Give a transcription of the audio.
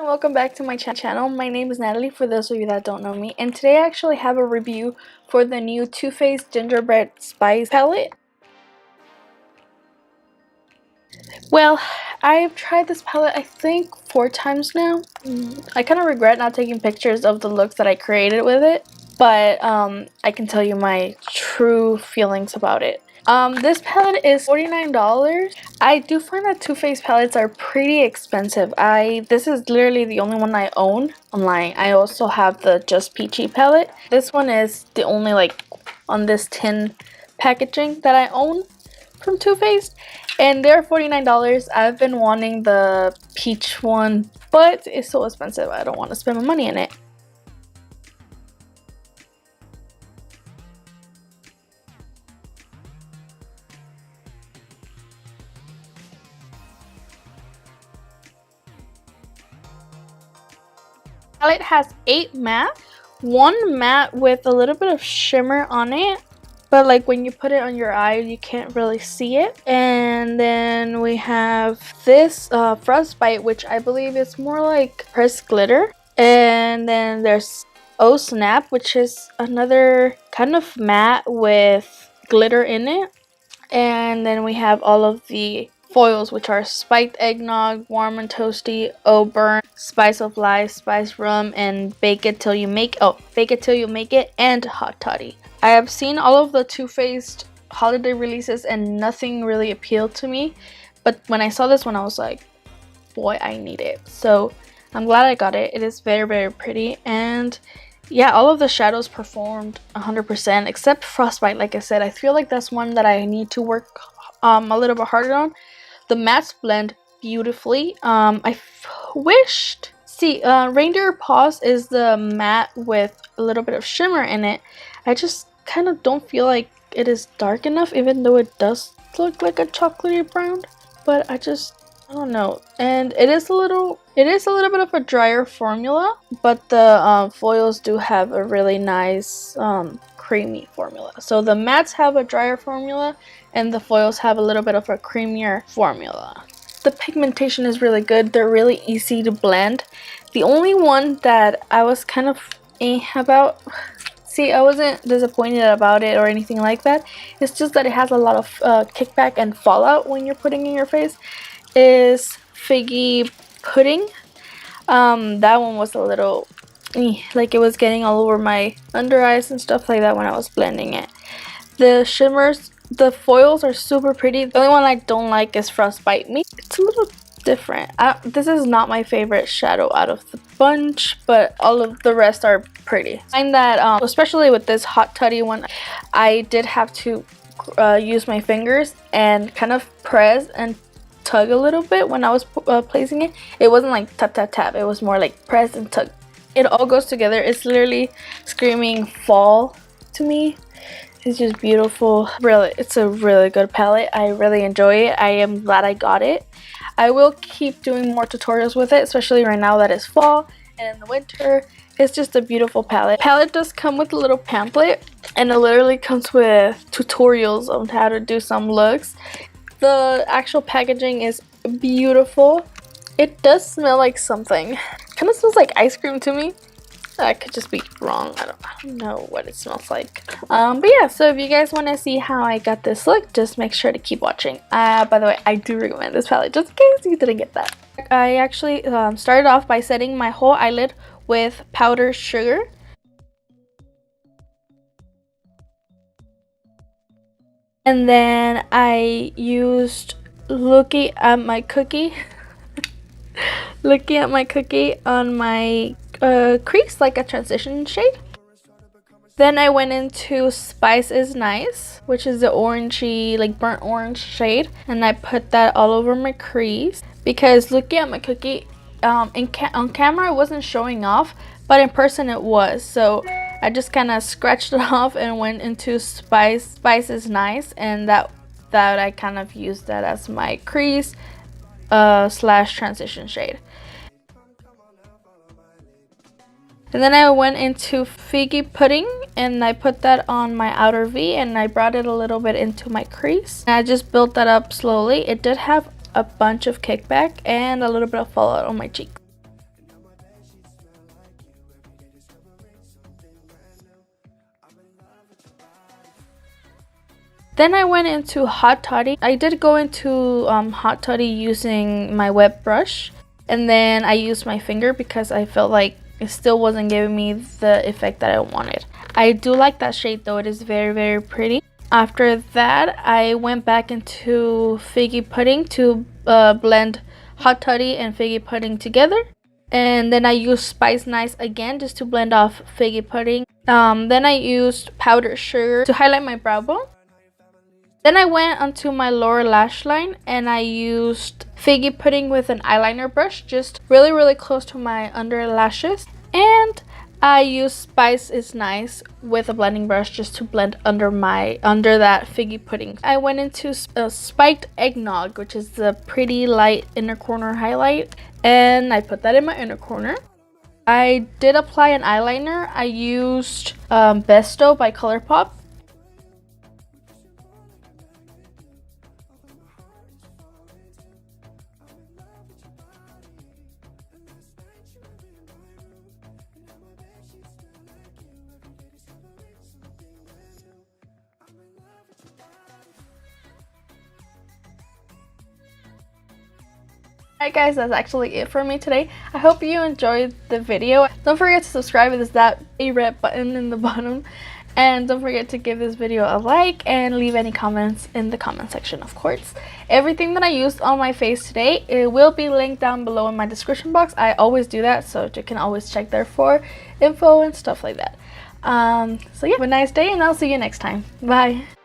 and welcome back to my channel. My name is Natalie, for those of you that don't know me, and today I actually have a review for the new Too Faced Gingerbread Spice palette. Well, I've tried this palette I think 4 times now. I kind of regret not taking pictures of the looks that I created with it, but I can tell you my true feelings about it. This palette is $49. I do find that Too Faced palettes are pretty expensive. This is literally the only one I own online. I also have the Just Peachy palette. This one is the only on this tin packaging that I own from Too Faced, and they're $49. I've been wanting the peach one, but it's so expensive. I don't want to spend my money in it. Palette has 8 matte, 1 matte with a little bit of shimmer on it, but like when you put it on your eye you can't really see it. And then we have this Frostbite, which I believe is more like pressed glitter. And then there's Oh Snap, which is another kind of matte with glitter in it. And then we have all of the foils, which are Spiked Eggnog, Warm and Toasty, Oh Burn, Spice of Life, Spice Rum, and Bake It Till You Make It, and Hot Toddy. I have seen all of the Too Faced holiday releases and nothing really appealed to me, but when I saw this one I was like, boy, I need it. So I'm glad I got it. It is very, very pretty, and yeah, all of the shadows performed 100% except Frostbite. Like I said, I feel like that's one that I need to work a little bit harder on. The mattes blend beautifully. Reindeer Paws is the matte with a little bit of shimmer in it. I just kind of don't feel like it is dark enough, even though it does look like a chocolatey brown. But I don't know. And it is a little bit of a drier formula, but the foils do have a really nice creamy formula. So the mattes have a drier formula and the foils have a little bit of a creamier formula. The pigmentation is really good. They're really easy to blend. The only one that I was kind of about, I wasn't disappointed about it or anything like that. It's just that it has a lot of kickback and fallout when you're putting in your face, is Figgy Pudding. That one was a little like it was getting all over my under eyes and stuff like that when I was blending it. The shimmers, the foils are super pretty. The only one I don't like is Frostbite Me. It's a little different. This is not my favorite shadow out of the bunch, but all of the rest are pretty. I find that especially with this Hot Toddy one, I did have to use my fingers and kind of press and tug a little bit when I was placing it. It wasn't like tap tap tap, it was more like press and tug. It all goes together. It's literally screaming fall to me. It's just beautiful. Really, it's a really good palette. I really enjoy it. I am glad I got it. I will keep doing more tutorials with it, especially right now that it's fall and in the winter. It's just a beautiful palette. The palette does come with a little pamphlet, and it literally comes with tutorials on how to do some looks. The actual packaging is beautiful. It does smell like something. Kind of smells like ice cream to me. I could just be wrong. I don't know what it smells like. But yeah, so if you guys want to see how I got this look, just make sure to keep watching. By the way, I do recommend this palette, just in case you didn't get that. I actually started off by setting my whole eyelid with powdered sugar. And then I used looking at my cookie on my crease, like a transition shade. Then I went into Spice is Nice, which is the orangey, like burnt orange shade, and I put that all over my crease because looking at my cookie on camera it wasn't showing off, but in person it was. So I just kind of scratched it off and went into Spice is Nice, and that I kind of used that as my crease slash transition shade. And then I went into Figgy Pudding and I put that on my outer V and I brought it a little bit into my crease. And I just built that up slowly. It did have a bunch of kickback and a little bit of fallout on my cheek. Then I went into Hot Toddy. I did go into Hot Toddy using my wet brush, and then I used my finger because I felt like it still wasn't giving me the effect that I wanted. I do like that shade though, it is very, very pretty. After that, I went back into Figgy Pudding to blend Hot Toddy and Figgy Pudding together. And then I used Spice Nice again just to blend off Figgy Pudding. Then I used powdered sugar to highlight my brow bone. Then I went onto my lower lash line and I used Figgy Pudding with an eyeliner brush, just really, really close to my under lashes. And I used Spice is Nice with a blending brush just to blend under that Figgy Pudding. I went into Spiked Eggnog, which is the pretty light inner corner highlight, and I put that in my inner corner. I did apply an eyeliner. I used Besto by Colourpop. Alright guys, that's actually it for me today. I hope you enjoyed the video. Don't forget to subscribe, there's that red button in the bottom. And don't forget to give this video a like and leave any comments in the comment section, of course. Everything that I used on my face today, it will be linked down below in my description box. I always do that, so you can always check there for info and stuff like that. So yeah, have a nice day and I'll see you next time. Bye!